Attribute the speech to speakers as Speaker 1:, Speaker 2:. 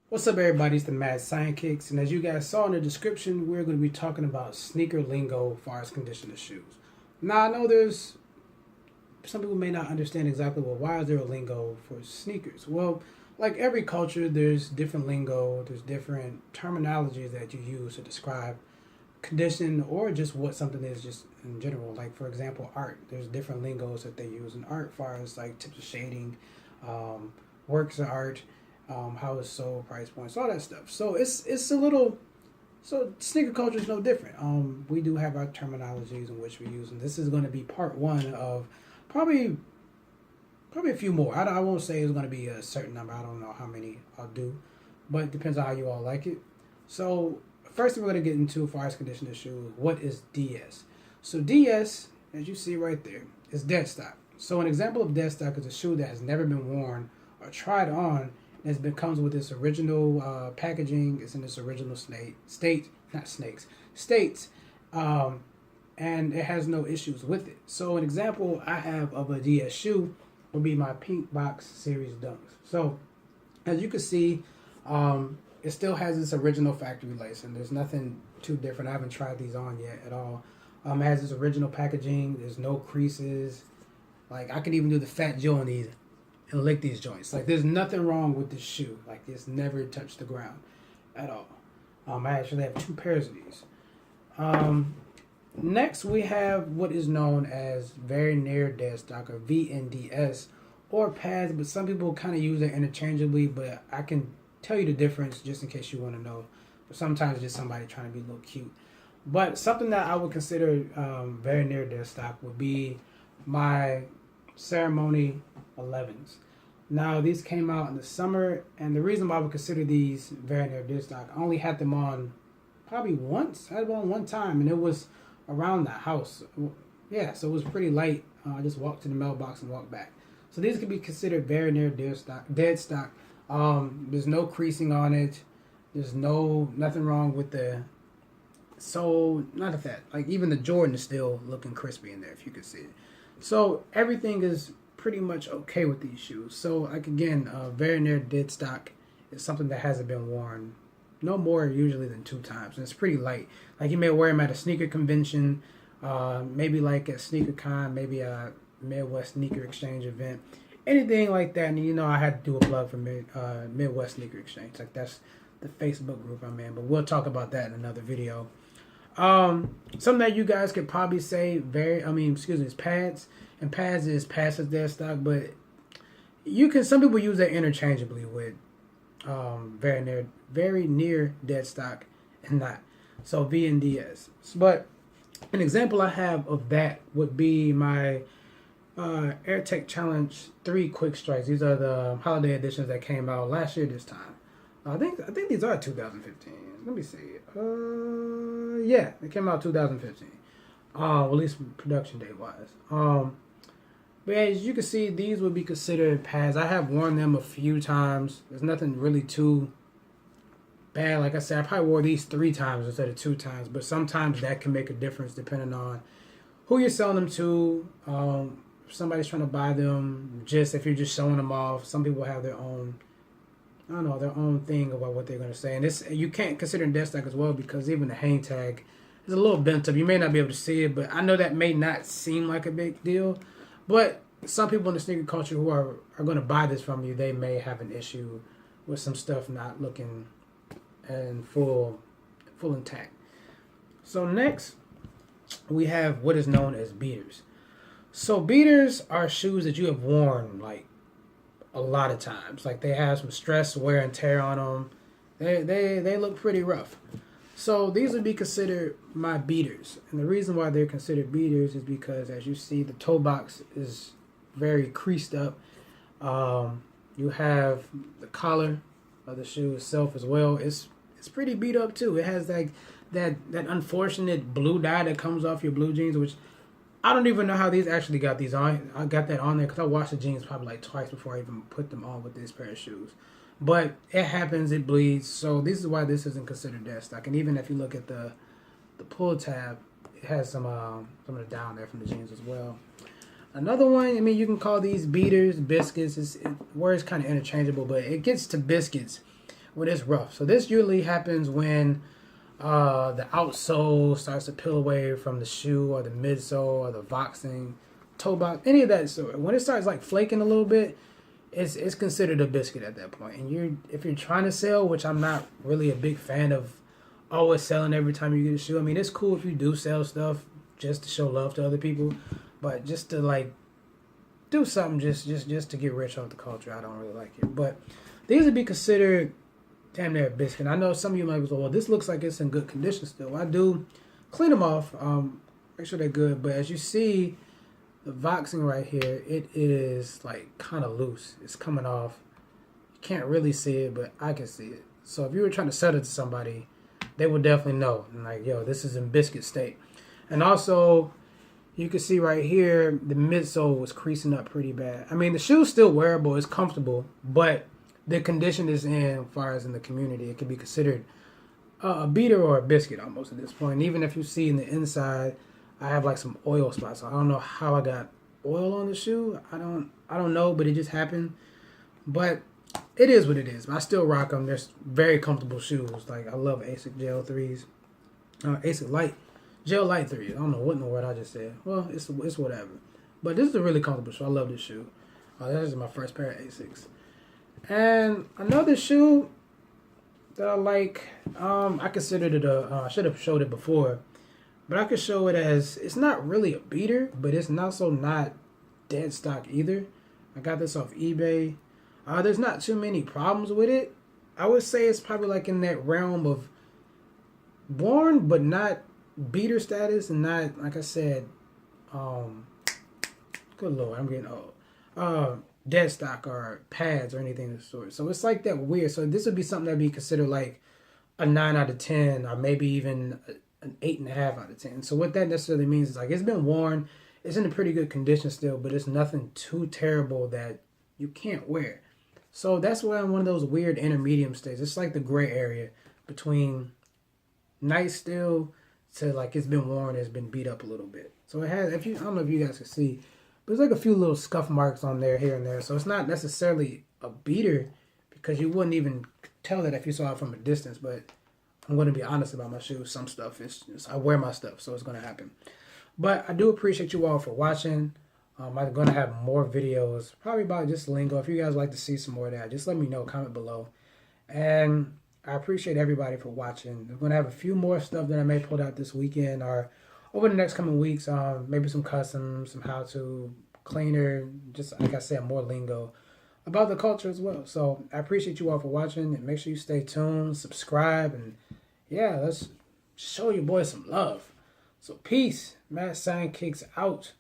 Speaker 1: What's up, everybody? It's the Mad Sidekicks, and as you guys saw in the description, we're going to be talking about sneaker lingo as far as condition of shoes. Now, I know there's some people may not understand exactly, well, why is there a lingo for sneakers? Well, like every culture, there's different lingo, there's different terminologies that you use to describe condition or just what something is just in general. Like, for example, art. There's different lingos that they use in art as far as like types of shading, works of art, how it's sold, price points, all that stuff. So it's a little. So sneaker culture is no different. We do have our terminologies in which we use, and this is going to be part one of probably a few more. I won't say it's going to be a certain number. I don't know how many I'll do, but it depends on how you all like it. So first, we're going to get into as far as condition of shoes. What is DS? So DS, as you see right there, is dead stock. So an example of dead stock is a shoe that has never been worn or tried on. It comes with its original packaging. It's in its original states, and it has no issues with it. So an example I have of a DS shoe would be my Pink Box Series Dunks. So as you can see, it still has its original factory lace, and there's nothing too different. I haven't tried these on yet at all. It has its original packaging. There's no creases. Like, I can even do the Fat Joe on these and lick these joints. Like, there's nothing wrong with this shoe. Like, it's never touched the ground at all. I actually have two pairs of these. Next, we have what is known as very near dead stock, or VNDS, or pads, but some people kind of use it interchangeably, but I can tell you the difference just in case you want to know. But sometimes it's just somebody trying to be a little cute. But something that I would consider very near dead stock would be my Ceremony 11s. Now, these came out in the summer, and the reason why I would consider these very near dead stock, I only had them on probably once. I had them on one time, and it was around the house. Yeah, so it was pretty light. I just walked to the mailbox and walked back. So these could be considered very near dead stock. There's no creasing on it. There's nothing wrong with the sole. None of that. Like, even the Jordan is still looking crispy in there, if you could see it. So everything is pretty much okay with these shoes. So, like, again, very near dead stock is something that hasn't been worn no more usually than 2 times. And it's pretty light. Like, you may wear them at a sneaker convention, maybe like a sneaker con, maybe a Midwest Sneaker Exchange event, anything like that. And you know, I had to do a plug for Midwest Sneaker Exchange. Like, that's the Facebook group I'm in. But we'll talk about that in another video. Something that you guys could probably say is pads. And pads is passive dead stock, but some people use that interchangeably with very near dead stock and not. So V and DS. But an example I have of that would be my AirTech Challenge 3 Quick Strikes. These are the holiday editions that came out last year this time. I think these are 2015. Let me see. Yeah, they came out 2015. At least production date wise. But as you can see, these would be considered pads. I have worn them a few times. There's nothing really too bad. Like I said, I probably wore these 3 times instead of 2 times. But sometimes that can make a difference depending on who you're selling them to. If somebody's trying to buy them, just if you're just showing them off. Some people have their own, I don't know, their own thing about what they're going to say. And this, you can't consider in dead stock as well, because even the hang tag is a little bent up. You may not be able to see it, but I know that may not seem like a big deal. But some people in the sneaker culture who are going to buy this from you, they may have an issue with some stuff not looking in full intact. So next, we have what is known as beaters. So beaters are shoes that you have worn like a lot of times. Like, they have some stress, wear and tear on them. They look pretty rough. So these would be considered my beaters. And the reason why they're considered beaters is because, as you see, the toe box is very creased up. You have the collar of the shoe itself as well. It's pretty beat up too. It has like that unfortunate blue dye that comes off your blue jeans, which I don't even know how these actually got these on. I got that on there because I washed the jeans probably like twice before I even put them on with this pair of shoes. But it happens, it bleeds. So this is why this isn't considered dead stock. And even if you look at the pull tab, it has some of the down there from the jeans as well. Another one, I mean, you can call these beaters, biscuits. Words kind of interchangeable, but it gets to biscuits when it's rough. So this usually happens when the outsole starts to peel away from the shoe, or the midsole, or the voxing, toe box, any of that sort. When it starts like flaking a little bit, it's considered a biscuit at that point. And if you're trying to sell, which I'm not really a big fan of always selling every time you get a shoe. I mean, it's cool if you do sell stuff just to show love to other people, but just to like do something just to get rich off the culture, I don't really like it. But these would be considered damn near a biscuit. I know some of you might be like, well, this looks like it's in good condition still. I do clean them off, make sure they're good. But as you see, the voxing right here, it is like kind of loose. It's coming off. You can't really see it, but I can see it. So if you were trying to sell it to somebody, they would definitely know. And like, yo, this is in biscuit state. And also, you can see right here, the midsole was creasing up pretty bad. I mean, the shoe's still wearable. It's comfortable, but the condition is in, as far as in the community, it can be considered a beater or a biscuit almost at this point. And even if you see in the inside, I have like some oil spots. So I don't know how I got oil on the shoe. I don't know, but it just happened. But it is what it is. I still rock them. They're very comfortable shoes. Like, I love ASIC Gel 3s. ASIC Light. Gel Light 3s. I don't know what in the world I just said. Well, it's whatever. But this is a really comfortable shoe. I love this shoe. This is my first pair of ASICs. And another shoe that I like, I considered it I should have showed it before, but I could show it as, it's not really a beater, but it's also not dead stock either. I got this off eBay. There's not too many problems with it. I would say it's probably like in that realm of worn, but not beater status, and not, like I said, good Lord, I'm getting old. Dead stock or pads or anything of the sort. So it's like that weird. So this would be something that'd be considered like a 9 out of 10, or maybe even an 8.5 out of 10. So what that necessarily means is like, it's been worn, it's in a pretty good condition still, but it's nothing too terrible that you can't wear. So that's why I'm one of those weird intermediate states. It's like the gray area between nice still to like it's been worn, it's been beat up a little bit. So it has, I don't know if you guys can see, but there's like a few little scuff marks on there, here and there. So it's not necessarily a beater, because you wouldn't even tell that if you saw it from a distance. But I'm going to be honest about my shoes. Some stuff is just, I wear my stuff, so it's going to happen. But I do appreciate you all for watching. I'm going to have more videos, probably about just lingo. If you guys like to see some more of that, just let me know, comment below. And I appreciate everybody for watching. I'm going to have a few more stuff that I may put out this weekend, or over the next coming weeks. Maybe some customs, some how-to, cleaner, just like I said, more lingo about the culture as well. So I appreciate you all for watching, and make sure you stay tuned, subscribe, and yeah, let's show your boy some love. So peace. Mad Sidekicks out.